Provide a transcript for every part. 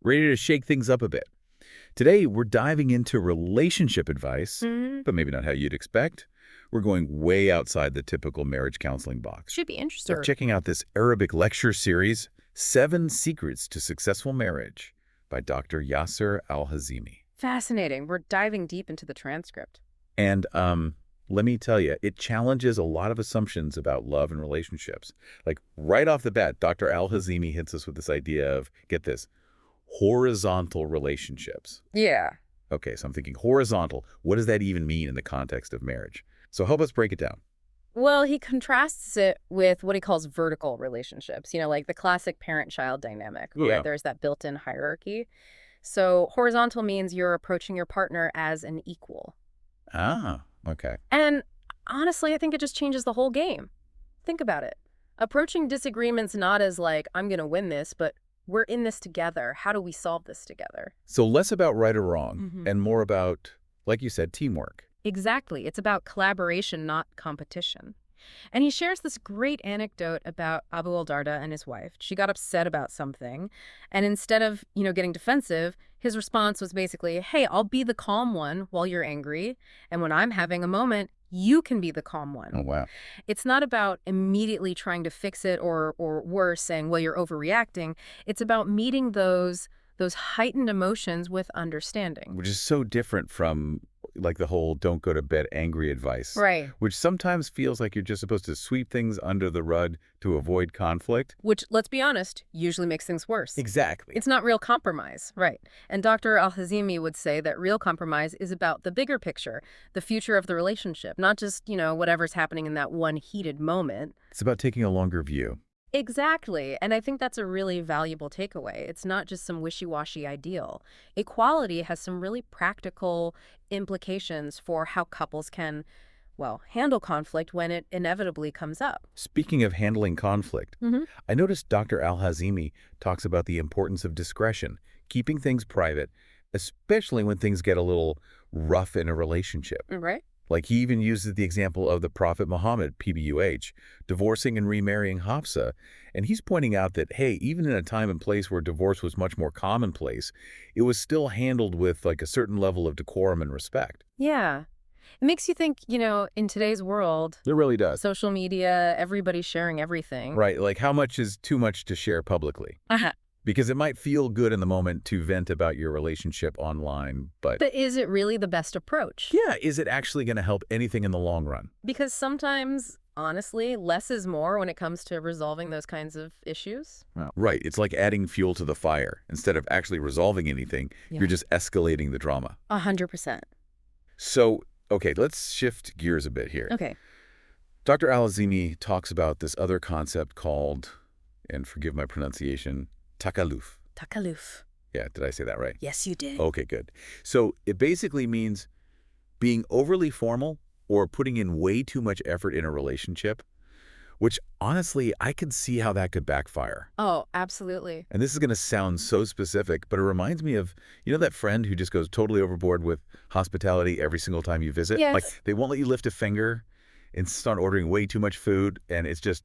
ready to shake things up a bit. Today, we're diving into relationship advice, Mm, but maybe not how you'd expect. We're going way outside the typical marriage counseling box. should be We're interesting. checking out this Arabic lecture series, 7 Secrets to Successful Marriage by Dr. Yasser Al-Hazimi. Fascinating. We're diving deep into the transcript. And let me tell you, it challenges a lot of assumptions about love and relationships. Like right off the bat, Dr. Al-Hazimi hits us with this idea of, get this, horizontal relationships. Yeah. Okay, so I'm thinking horizontal. What does that even mean in the context of marriage? So help us break it down. Well, he contrasts it with what he calls vertical relationships, like the classic parent-child dynamic, Yeah. where there's that built-in hierarchy. So horizontal means you're approaching your partner as an equal. Ah, okay. And honestly, I think it just changes the whole game. Think about it. Approaching disagreements not as like, I'm going to win this, but we're in this together. How do we solve this together? So less about right or wrong Mhm. and more about, like you said, teamwork. Exactly. It's about collaboration, not competition. And he shares this great anecdote about Abu al-Darda and his wife. She got upset about something, and instead of, getting defensive, his response was basically, hey, I'll be the calm one while you're angry, and when I'm having a moment, you can be the calm one. Oh, wow. It's not about immediately trying to fix it or worse, saying, well, you're overreacting. It's about meeting those heightened emotions with understanding. Which is so different from like the whole don't go to bed angry advice. Right. Which sometimes feels like you're just supposed to sweep things under the rug to avoid conflict. Which, let's be honest, usually makes things worse. Exactly. It's not real compromise, right? And Dr. Al-Hazimi would say that real compromise is about the bigger picture, the future of the relationship, not just, whatever's happening in that one heated moment. It's about taking a longer view. Exactly. And I think that's a really valuable takeaway. It's not just some wishy-washy ideal. Equality has some really practical implications for how couples can, well, handle conflict when it inevitably comes up. Speaking of handling conflict, Mm-hmm. I noticed Dr. Al-Hazimi talks about the importance of discretion, keeping things private, especially when things get a little rough in a relationship. Right? Like he even uses the example of the Prophet Muhammad, PBUH, divorcing and remarrying Hafsa. And he's pointing out that, hey, even in a time and place where divorce was much more commonplace, it was still handled with like a certain level of decorum and respect. Yeah. It makes you think, in today's world, It really does. social media, everybody's sharing everything. Right, like how much is too much to share publicly? Uh-huh. Because it might feel good in the moment to vent about your relationship online, but But is it really the best approach? yeah, is it actually going to help anything in the long run? Because sometimes, honestly, less is more when it comes to resolving those kinds of issues. Right, it's like adding fuel to the fire. Instead of actually resolving anything, Yeah. you're just escalating the drama. 100%. So, okay, let's shift gears a bit here. Okay. Dr. Al-Azimi talks about this other concept called, and forgive my pronunciation, takaluf. Takaluf. Yeah, did I say that right? Yes, you did. Okay, good. So it basically means being overly formal or putting in way too much effort in a relationship, which honestly, I could see how that could backfire. Oh, absolutely. And this is going to sound so specific, but it reminds me of, that friend who just goes totally overboard with hospitality every single time you visit? Yes. Like, they won't let you lift a finger and start ordering way too much food, and it's just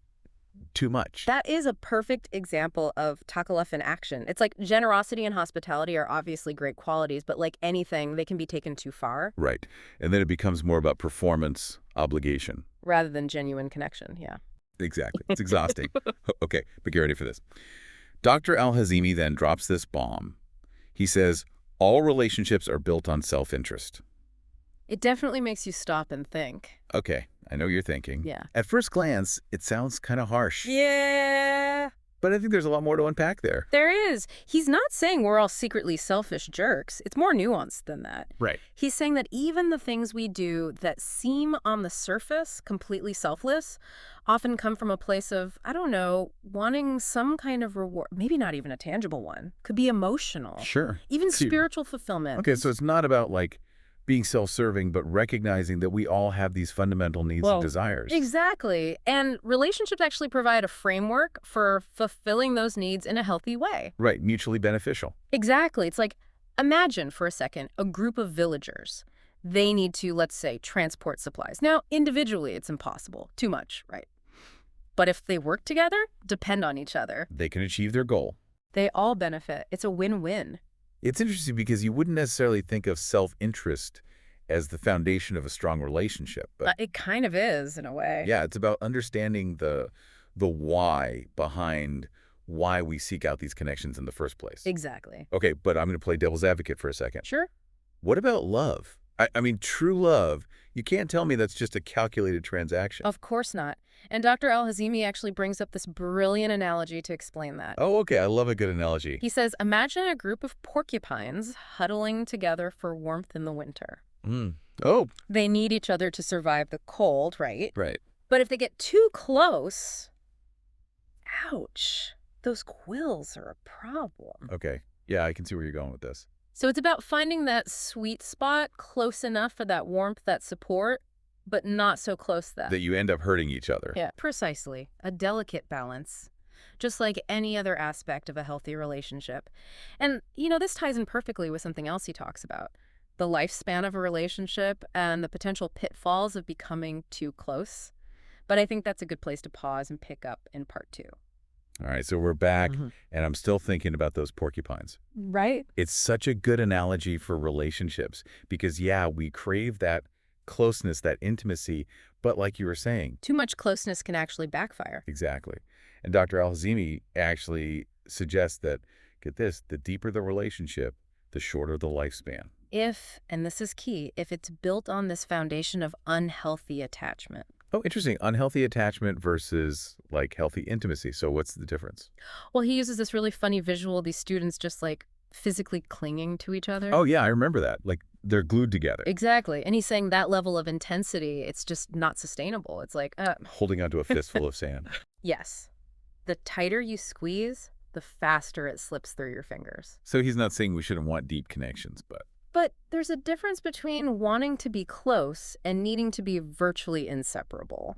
too much. That is a perfect example of takaluf in action. It's like generosity and hospitality are obviously great qualities, but like anything, they can be taken too far. Right. And then it becomes more about performance obligation. Rather than genuine connection, yeah. Exactly. It's exhausting. Okay, but get ready for this. Dr. Al-Hazimi then drops this bomb. He says, all relationships are built on self-interest. It definitely makes you stop and think. Okay, I know you're thinking. Yeah. At first glance, it sounds kind of harsh. Yeah. But I think there's a lot more to unpack there. There is. He's not saying we're all secretly selfish jerks. It's more nuanced than that. Right. He's saying that even the things we do that seem on the surface completely selfless often come from a place of, I don't know, wanting some kind of reward. Maybe not even a tangible one. Could be emotional. Sure. Even See- spiritual fulfillment. Okay, so it's not about like being self-serving, but recognizing that we all have these fundamental needs and desires. Exactly. And relationships actually provide a framework for fulfilling those needs in a healthy way. Right, mutually beneficial. Exactly. It's like, imagine for a second a group of villagers. They need to, let's say, transport supplies. Now, individually, it's impossible. Too much, right? But if they work together, depend on each other. They can achieve their goal. They all benefit. It's a win-win. It's interesting because you wouldn't necessarily think of self-interest as the foundation of a strong relationship, but It kind of is, in a way. yeah, it's about understanding the why behind why we seek out these connections in the first place. Exactly. Okay, but I'm going to play devil's advocate for a second. Sure. What about love? I mean, true love, you can't tell me that's just a calculated transaction. Of course not. And Dr. Al-Hazimi actually brings up this brilliant analogy to explain that. Oh, okay, I love a good analogy. He says, imagine a group of porcupines huddling together for warmth in the winter. Mm. Oh, They need each other to survive the cold, right? right. But if they get too close, ouch, those quills are a problem. Okay. Yeah, I can see where you're going with this. So it's about finding that sweet spot close enough for that warmth, that support, but not so close That you end up hurting each other. Yeah, precisely. A delicate balance, just like any other aspect of a healthy relationship. And, this ties in perfectly with something else he talks about. The lifespan of a relationship and the potential pitfalls of becoming too close. But I think that's a good place to pause and pick up in part 2. All right, so we're back, Mhm. and I'm still thinking about those porcupines. Right? It's such a good analogy for relationships because, yeah, we crave that closeness, that intimacy, but like you were saying, Too much closeness can actually backfire. exactly. And Dr. Al-Hazimi actually suggests that, get this, the deeper the relationship, the shorter the lifespan. If, and this is key, if it's built on this foundation of unhealthy attachment. Oh, interesting. Unhealthy attachment versus like healthy intimacy. So what's the difference? Well, he uses this really funny visual of these students just like physically clinging to each other. Oh, yeah, I remember that. Like they're glued together, Exactly. And he's saying that level of intensity, it's just not sustainable. It's like, holding onto a fistful of sand. yes, the tighter you squeeze, the faster it slips through your fingers. So he's not saying we shouldn't want deep connections, but But there's a difference between wanting to be close and needing to be virtually inseparable.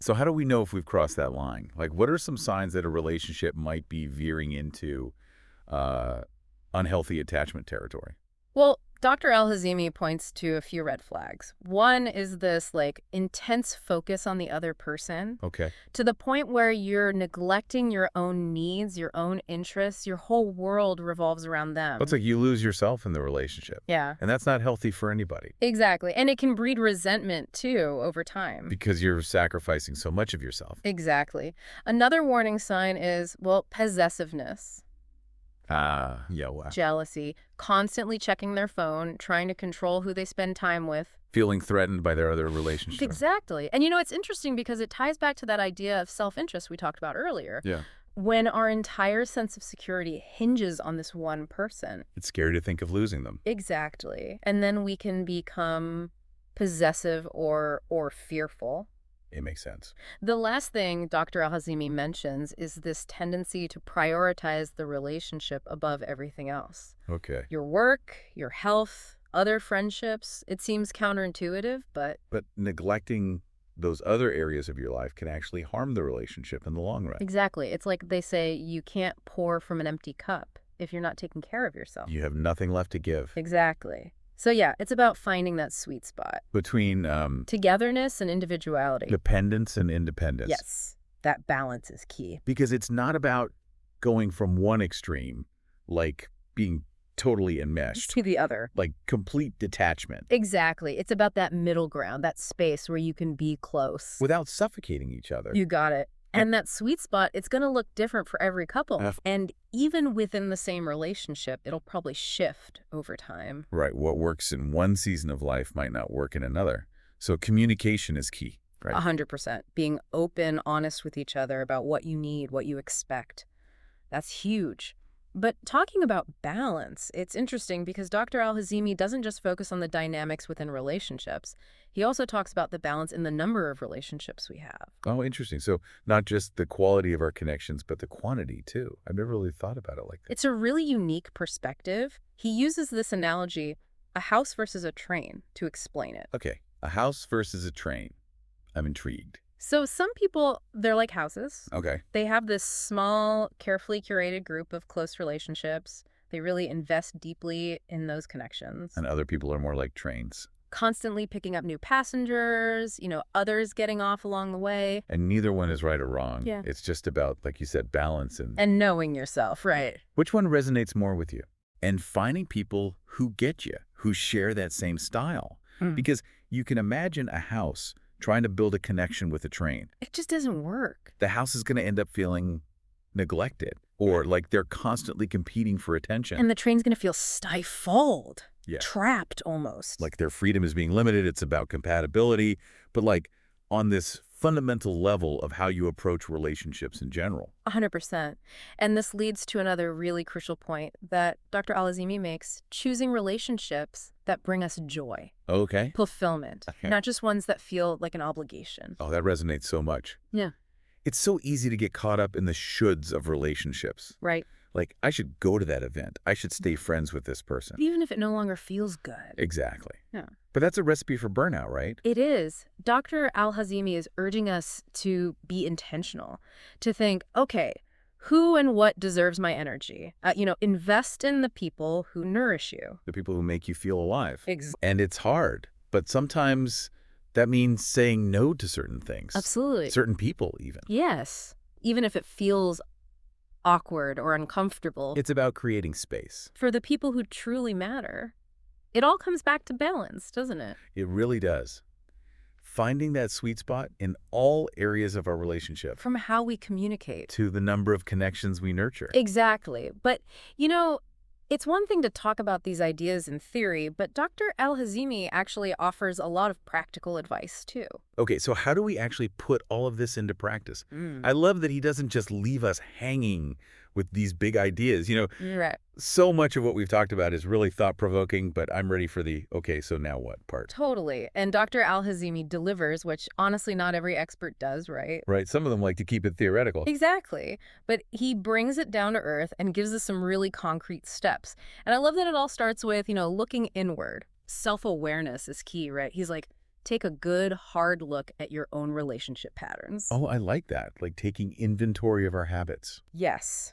so how do we know if we've crossed that line? Like, what are some signs that a relationship might be veering into uh, unhealthy attachment territory? Well, Dr. Al-Hazimi points to a few red flags. One is this intense focus on the other person Okay. to the point where you're neglecting your own needs, your own interests. Your whole world revolves around them. It's like you lose yourself in the relationship. Yeah, And that's not healthy for anybody exactly. And it can breed resentment too over time. because you're sacrificing so much of yourself. Exactly. Another warning sign is, possessiveness. Yeah, wow. Jealousy, constantly checking their phone, trying to control who they spend time with. Feeling threatened by their other relationship. Exactly. And it's interesting because it ties back to that idea of self-interest we talked about earlier. Yeah. When our entire sense of security hinges on this one person. It's scary to think of losing them. Exactly. And then we can become possessive or fearful. It makes sense. The last thing Dr. Al-Hazimi mentions is this tendency to prioritize the relationship above everything else. Okay. Your work, your health, other friendships. It seems counterintuitive, but But neglecting those other areas of your life can actually harm the relationship in the long run. exactly. It's like they say you can't pour from an empty cup if you're not taking care of yourself. You have nothing left to give. Exactly. So yeah, it's about finding that sweet spot. Between Togetherness and individuality. dependence and independence. Yes, that balance is key. Because it's not about going from one extreme, like being totally enmeshed, To the other. like complete detachment, Exactly. It's about that middle ground, that space where you can be close. without suffocating each other. You got it. And that sweet spot, it's going to look different for every couple. And even within the same relationship, it'll probably shift over time. Right. What works in one season of life might not work in another. So communication is key, right? 100%. Being open, honest with each other about what you need, what you expect. That's huge. But talking about balance, it's interesting because Dr. Al-Hazimi doesn't just focus on the dynamics within relationships. He also talks about the balance in the number of relationships we have. Oh, interesting. So not just the quality of our connections, but the quantity too. I've never really thought about it like that. It's a really unique perspective. He uses this analogy, a house versus a train, to explain it. Okay. A house versus a train. I'm intrigued. So some people, they're like houses. Okay. They have this small, carefully curated group of close relationships. They really invest deeply in those connections. And other people are more like trains. constantly picking up new passengers, others getting off along the way. And neither one is right or wrong. Yeah. It's just about, like you said, balance and And knowing yourself, right? which one resonates more with you. And finding people who get you, who share that same style. Mm. Because you can imagine a house trying to build a connection with a train. It just doesn't work. The house is going to end up feeling neglected or like they're constantly competing for attention. And the train's going to feel stifled, Yeah. trapped almost. Like their freedom is being limited. It's about compatibility. But like on this fundamental level of how you approach relationships in general. 100%. And this leads to another really crucial point that Dr. Al-Azimi makes, choosing relationships that bring us joy, Okay. fulfillment, Okay. not just ones that feel like an obligation. Oh, that resonates so much. Yeah. It's so easy to get caught up in the shoulds of relationships. Right. Like, I should go to that event. I should stay friends with this person. Even if it no longer feels good. Exactly. Yeah. But that's a recipe for burnout, right? It is. Dr. Al-Hazimi is urging us to be intentional, to think, okay, who and what deserves my energy? Invest in the people who nourish you. The people who make you feel alive. Exactly. And it's hard. But sometimes that means saying no to certain things. Absolutely. Certain people, even. Yes. Even if it feels awkward or uncomfortable. It's about creating space. For the people who truly matter. It all comes back to balance, doesn't it? It really does. Finding that sweet spot in all areas of our relationship From how we communicate. to the number of connections we nurture. Exactly. But, it's one thing to talk about these ideas in theory, but Dr. Al-Hazimi actually offers a lot of practical advice, too. Okay, so how do we actually put all of this into practice? I love that he doesn't just leave us hanging with these big ideas. Right. So much of what we've talked about is really thought-provoking, but I'm ready for the, okay, so now what part? Totally. And Dr. Al-Hazimi delivers, which honestly not every expert does, right? Right, some of them like to keep it theoretical. Exactly. But he brings it down to earth and gives us some really concrete steps. And I love that it all starts with, looking inward. Self-awareness is key, right? He's like, take a good, hard look at your own relationship patterns. Oh, I like that, like taking inventory of our habits. Yes.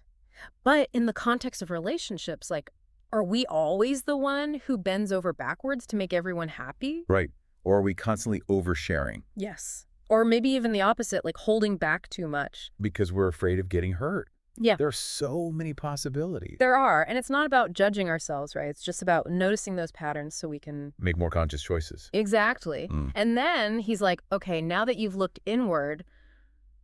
But in the context of relationships, like, are we always the one who bends over backwards to make everyone happy? Right, or are we constantly oversharing? Yes. Or maybe even the opposite, like holding back too much. Because we're afraid of getting hurt. Yeah. There are so many possibilities. There are. And it's not about judging ourselves, right? It's just about noticing those patterns so we can... Make more conscious choices. Exactly. And then he's like, okay, now that you've looked inward,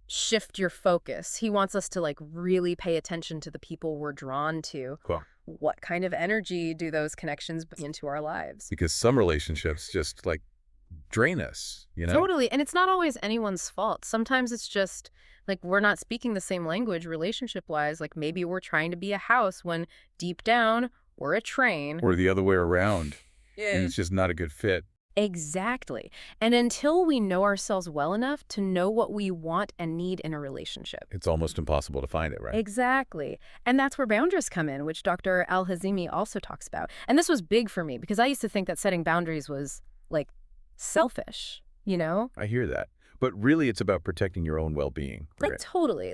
shift your focus. He wants us to really pay attention to the people we're drawn to. Cool. What kind of energy do those connections bring into our lives? Because some relationships just drain us, Totally. And it's not always anyone's fault. Sometimes it's just we're not speaking the same language relationship-wise. Maybe we're trying to be a house when deep down we're a train. Or the other way around. Yeah. And it's just not a good fit. Exactly. And until we know ourselves well enough to know what we want and need in a relationship. It's almost impossible to find it, right? Exactly. And that's where boundaries come in, which Dr. Al-Hazimi also talks about. And this was big for me because I used to think that setting boundaries was selfish, I hear that. But really, it's about protecting your own well-being. Totally.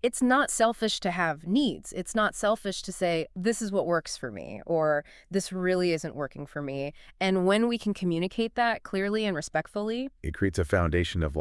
It's not selfish to have needs. It's not selfish to say, this is what works for me, or this really isn't working for me. And when we can communicate that clearly and respectfully. It creates a foundation of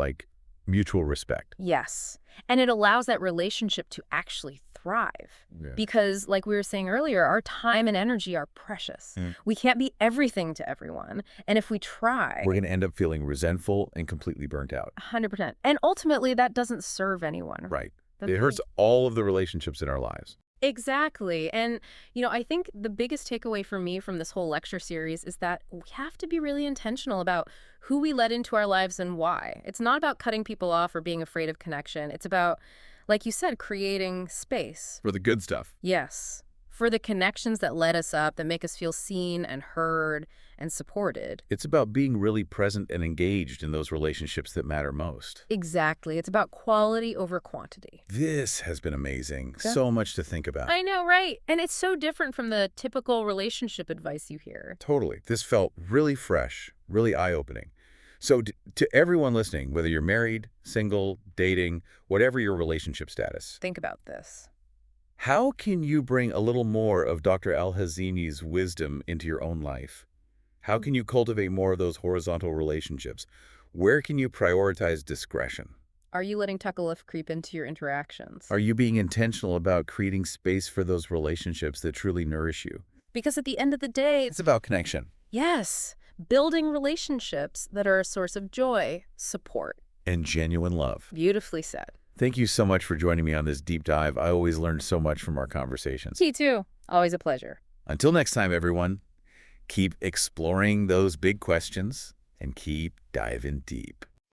mutual respect. Yes. And it allows that relationship to actually thrive. Yeah. Because like we were saying earlier, our time and energy are precious. We can't be everything to everyone. And if we try, we're going to end up feeling resentful and completely burnt out. 100%. And ultimately, that doesn't serve anyone. Right. It hurts all of the relationships in our lives. Exactly. And, I think the biggest takeaway for me from this whole lecture series is that we have to be really intentional about who we let into our lives and why. It's not about cutting people off or being afraid of connection. It's about, like you said, creating space. For the good stuff. Yes. For the connections that let us up, that make us feel seen and heard and supported. It's about being really present and engaged in those relationships that matter most. Exactly. It's about quality over quantity. This has been amazing. Yeah. So much to think about. I know, right? And it's so different from the typical relationship advice you hear. Totally. This felt really fresh, really eye-opening. So to everyone listening, whether you're married, single, dating, whatever your relationship status, Think about this. how can you bring a little more of Dr. Al-Hazimi's wisdom into your own life? How can you cultivate more of those horizontal relationships? Where can you prioritize discretion? Are you letting Tuckalif creep into your interactions? Are you being intentional about creating space for those relationships that truly nourish you? Because at the end of the day, It's about connection yes, building relationships that are a source of joy, support. and genuine love. Beautifully said. Thank you so much for joining me on this deep dive. I always learned so much from our conversations. Me too. Always a pleasure. Until next time, everyone, keep exploring those big questions and keep diving deep.